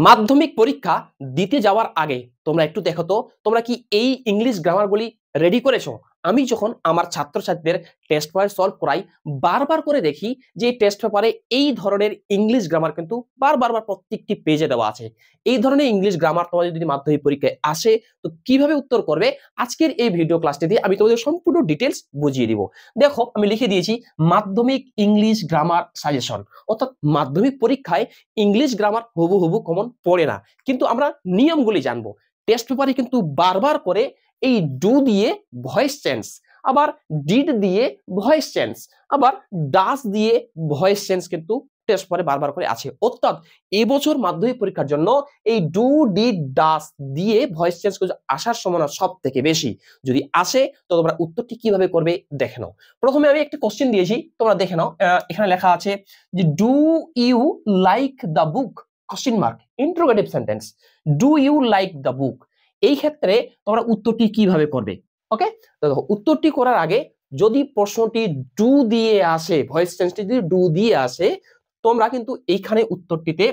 মাধ্যমিক পরীক্ষা দিতে যাওয়ার আগে তোমরা একটু দেখো তো তোমরা কি এই ইংলিশ গ্রামারগুলি রেডি করেছো? আমি যখন আমার ছাত্রছাত্রীদের টেস্ট পেপার সলভ করাই বারবার করে দেখি যে টেস্ট পেপারে এই ধরনের ইংলিশ গ্রামার কিন্তু বারবার প্রত্যেকটি পেজে দেওয়া আছে। এই ধরনের ইংলিশ গ্রামার তোমাদের যদি মাধ্যমিক পরীক্ষায় আসে তো কিভাবে উত্তর করবে আজকের এই ভিডিও ক্লাসটি দিয়ে আমি তোমাদের সম্পূর্ণ ডিটেলস বুঝিয়ে দিব। দেখো আমি লিখে দিয়েছি মাধ্যমিক ইংলিশ গ্রামার সাজেশন, অর্থাৎ মাধ্যমিক পরীক্ষায় ইংলিশ গ্রামার হুবহু কমন পড়ে না, কিন্তু আমরা নিয়মগুলি জানবো। টেস্ট পেপারে কিন্তু বারবার করে এই ডু দিয়ে ভয়েস চেঞ্জ, আবার ডিড দিয়ে ভয়েস চেঞ্জ, আবার ডাস দিয়ে ভয়েস চেঞ্জ কিন্তু টেস্ট পেপারে বারবার করে আছে। অর্থাৎ এবছর মাধ্যমিক পরীক্ষার জন্য এই ডু ডিড ডাস দিয়ে ভয়েস চেঞ্জ আসার সম্ভাবনা সব থেকে বেশি। যদি আসে তো তোমরা উত্তরটি কিভাবে করবে দেখে নাও। প্রথমে আমি একটা কোশ্চেন দিয়েছি, তোমরা দেখে নাও। এখানে লেখা আছে যে do you like the book question mark interrogative sentence, do you like the book. এই ক্ষেত্রে তোমরা উত্তরটি কিভাবে করবে? ওকে, তো দেখো উত্তরটি করার আগে যদি প্রশ্নটি ডু দিয়ে আসে, ভয়েস চেঞ্জটি যদি ডু দিয়ে আসে, তোমরা কিন্তু এইখানে উত্তরটিতে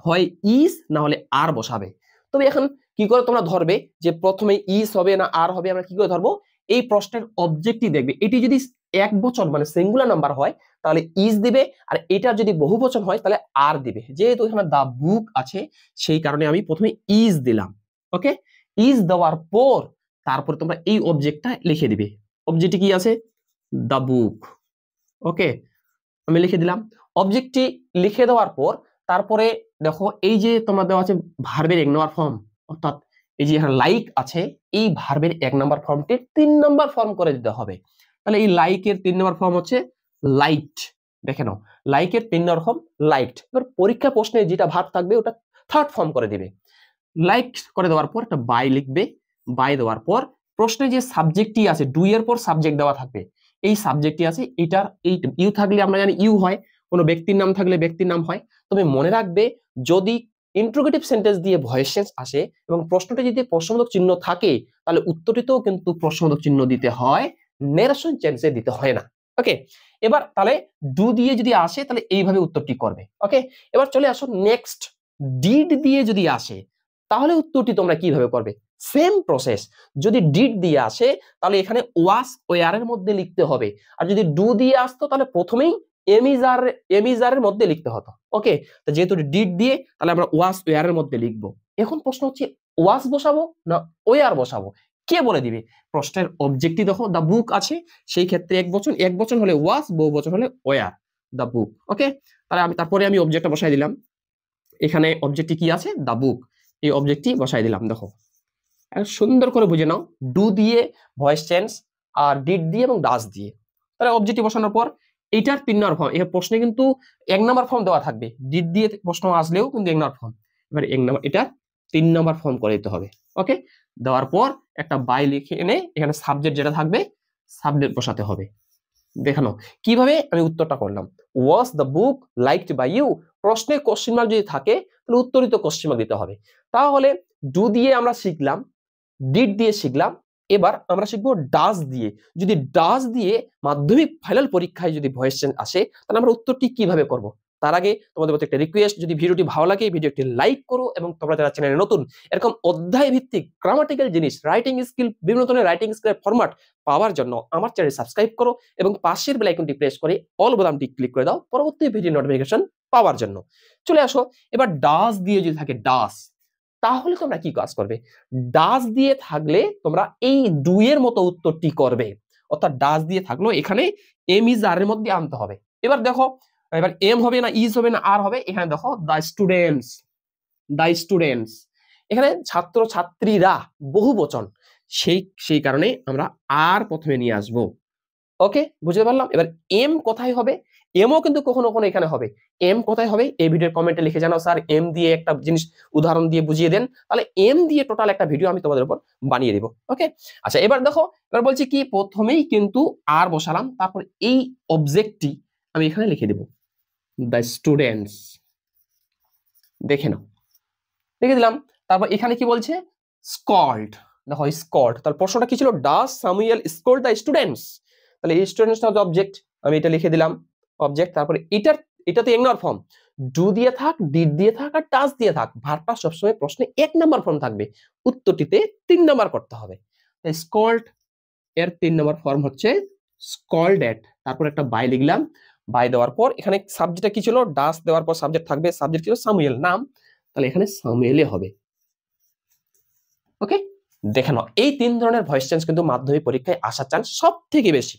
হয় ইজ না হলে আর বসাবে। তবে এখন কি করে তোমরা ধরবে যে প্রথমে ইজ হবে না আর হবে? আমরা কি করে ধরবো? এই প্রশ্নের অবজেক্টটি দেখবে, এটি যদি এক বচন মানে সিঙ্গুলার নাম্বার হয় তাহলে ইজ দিবে, আর এটা যদি বহু বচন হয় তাহলে আর দিবে। যেহেতু এখানে দা বুক আছে সেই কারণে আমি প্রথমে ইজ দিলাম। ওকে, ইজ দেওয়ার পর তারপর তোমরা এই অবজেক্টটা লিখে দিবে। অবজেক্টটি কি আছে? দা বুক। ওকে, আমি লিখে দিলাম। অবজেক্টটি লিখে দেওয়ার পর তারপরে দেখো এই যে তোমরা দেওয়া আছে ভার্বের এক নম্বর ফর্ম, অর্থাৎ এই যে এখানে লাইক আছে, এই ভার্বের এক নম্বর ফর্মটি 3 নম্বর ফর্ম করে দিতে হবে। তাহলে এই লাইকের 3 নম্বর ফর্ম হচ্ছে লাইট। দেখে নাও, লাইকের 3 নম্বর ফর্ম লাইট। এবার পরীক্ষা প্রশ্নে যেটা ভার্ব থাকবে ওটা থার্ড ফর্ম করে দিবে। লাইক করে দেওয়ার পর একটা বাই লিখবে। বাই দেওয়ার পর প্রশ্নে যে সাবজেক্টটি আছে, ডু এর পর সাবজেক্ট দেওয়া থাকবে, এই সাবজেক্টটি আছে এটার এই ইউ থাকলে আমরা জানি ইউ হয়, কোনো ব্যক্তির নাম থাকলে ব্যক্তির নাম হয়। তবে মনে রাখবে যদি ইন্টারোগেটিভ সেন্টেন্স দিয়ে ভয়েস চেঞ্জ আসে এবং প্রশ্নটি যদি প্রশ্নবোধক চিহ্ন থাকে তাহলে উত্তরটিতেও কিন্তু প্রশ্নবোধক চিহ্ন দিতে হয়, নেরেশন চেঞ্জে দিতে হয় না। ওকে, এবার তাহলে ডু দিয়ে যদি আসে তাহলে এইভাবে উত্তরটি করবে। ওকে, এবার চলে আসো নেক্সট। ডিড দিয়ে যদি আসে তাহলে উত্তরটি তোমরা কিভাবে করবে? Same process. যদি ডিড দিয়ে আসে তাহলে এখানে ওয়াস ওয়ার এর মধ্যে লিখতে হবে, আর যদি ডু দিয়ে আসতো তাহলে প্রথমেই এমিজারের মধ্যে লিখতে হতো। ওকে, তো যেহেতু ডিড দিয়ে তাহলে আমরা ওয়াস ওয়ার এর মধ্যে লিখবো। এখন প্রশ্ন হচ্ছে ওয়াস বসাবো না ওয়ার বসাবো? কে বলে দিবে? প্রশ্নের অবজেক্টই দেখো দা বুক আছে, সেই ক্ষেত্রে এক বচন হলে ওয়াস, বহু বচন হলে ওয়ার, দা বুক। ওকে, তাহলে তারপরে আমি অবজেক্টটা বসাই দিলাম। এখানে অবজেক্টটি কি আছে? দা বুক। এই অবজেক্টটি বসাই দিলাম। দেখো সুন্দর করে বুঝে নাও, ডু দিয়ে ভয়েস চেঞ্জ, আর ডিড দিয়ে এবং ডাস দিয়ে। তাহলে অবজেক্টটি বসানোর পর এইটার 3 নম্বর ফর্ম, এই প্রশ্নে কিন্তু 1 নম্বর ফর্ম দেওয়া থাকবে, ডিড দিয়ে প্রশ্ন আসলেও কিন্তু 1 নম্বর ফর্ম। এবার 1 নম্বর এটা 3 নম্বর ফর্ম করে দিতে হবে। ওকে, দেওয়ার পর একটা বাই লিখে এনে এখানে সাবজেক্ট যেটা থাকবে সাবজেক্ট বসাতে হবে। দেখানো কিভাবে আমি উত্তরটা করলাম। Was the book liked by you, প্রশ্নে কোশ্চেন মার্ক যদি থাকে তাহলে উত্তরিত কোশ্চেন মার্ক দিতে হবে। তাহলে ডু দিয়ে আমরা শিখলাম, ডিড দিয়ে শিখলাম, এবার আমরা শিখবো ডাস দিয়ে। যদি ডাস দিয়ে মাধ্যমিক ফাইনাল পরীক্ষায় যদি ভয়েস চেঞ্জ আসে তাহলে আমরা উত্তরটি কিভাবে করব? তার আগে তোমাদের প্রতি একটা রিকোয়েস্ট, যদি ভিডিওটি ভালো লাগে ভিডিওটি লাইক করো, এবং তোমরা যারা চ্যানেলে নতুন এরকম অধ্যায় ভিত্তিক গ্রামাটিক্যাল জিনিস, রাইটিং স্কিল, বিভিন্ন ধরনের রাইটিং স্কিলের ফরম্যাট পাওয়ার জন্য আমার চ্যানেল সাবস্ক্রাইব করো এবং পাশের বেল আইকনটি প্রেস করে অল বোতামটি ক্লিক করে দাও পরবর্তী ভিডিও নোটিফিকেশন পাওয়ার জন্য। চলে আসো, এবার ডাস দিয়ে যদি থাকে ডাস, তাহলে তোমরা কি কাজ করবে? ডাস দিয়ে থাকলে তোমরা এই ডু এর মতো উত্তরটি করবে, অর্থাৎ ডাস দিয়ে থাকলো এখানে এম ইজ আর এর মধ্যে আনতে হবে। এবার দেখো, এবার এম হবে না ইজ হবে না আর হবে? এখানে দেখো দা স্টুডেন্টস, দা স্টুডেন্টস, এখানে ছাত্র ছাত্রীরা বহু বচন, সেই কারণে আমরা আর প্রথমে নিয়ে আসবো। ওকে, বুঝতে পারলাম। এবার এম কোথায় হবে? এমও কিন্তু কখনো কখনো এখানে হবে। এম কোথায় হবে এই ভিডিওর কমেন্টে লিখে জানাও, স্যার এম দিয়ে একটা জিনিস উদাহরণ দিয়ে বুঝিয়ে দেন, তাহলে এম দিয়ে টোটাল একটা ভিডিও আমি তোমাদের উপর বানিয়ে দেব। ওকে, আচ্ছা এবার দেখো, এবার বলছি কি প্রথমেই কিন্তু আর বসালাম, তারপর এই অবজেক্টটি আমি এখানে লিখে দেব, দ্য স্টুডেন্টস। দেখে নাও, লিখে দিলাম। তারপর এখানে কি বলছে? স্কল্ড। দেখো স্কল্ড, তাহলে প্রশ্নটা কি ছিল? Does Samuel scold the students? তাহলে এই স্টুডেন্টস হচ্ছে অবজেক্ট, আমি এটা লিখে দিলাম অবজেক্ট। তারপরে এটাতে এক নম্বর ফর্ম, ডু দিয়ে থাক, ডিড দিয়ে থাক আর টাচ দিয়ে থাক, ভার্বটা সবসময় প্রশ্নে 1 নাম্বার ফর্ম থাকবে, উত্তরটিতে 3 নাম্বার করতে হবে। স্কল্ড এর 3 নাম্বার ফর্ম হচ্ছে স্কল্ডেড, তারপর একটা বাই লিখলাম, বাই দেওয়ার পর এখানে সাবজেক্টটা কি ছিল, ডাস দেওয়ার পর সাবজেক্ট থাকবে, সাবজেক্ট ছিল সামুয়েল নাম, তাহলে এখানে সামুয়েলে হবে। ওকে, দেখে নাও এই 3 ধরনের ভয়েস চেঞ্জ কিন্তু মাধ্যমিক পরীক্ষায় আসা চান্স সব থেকে বেশি।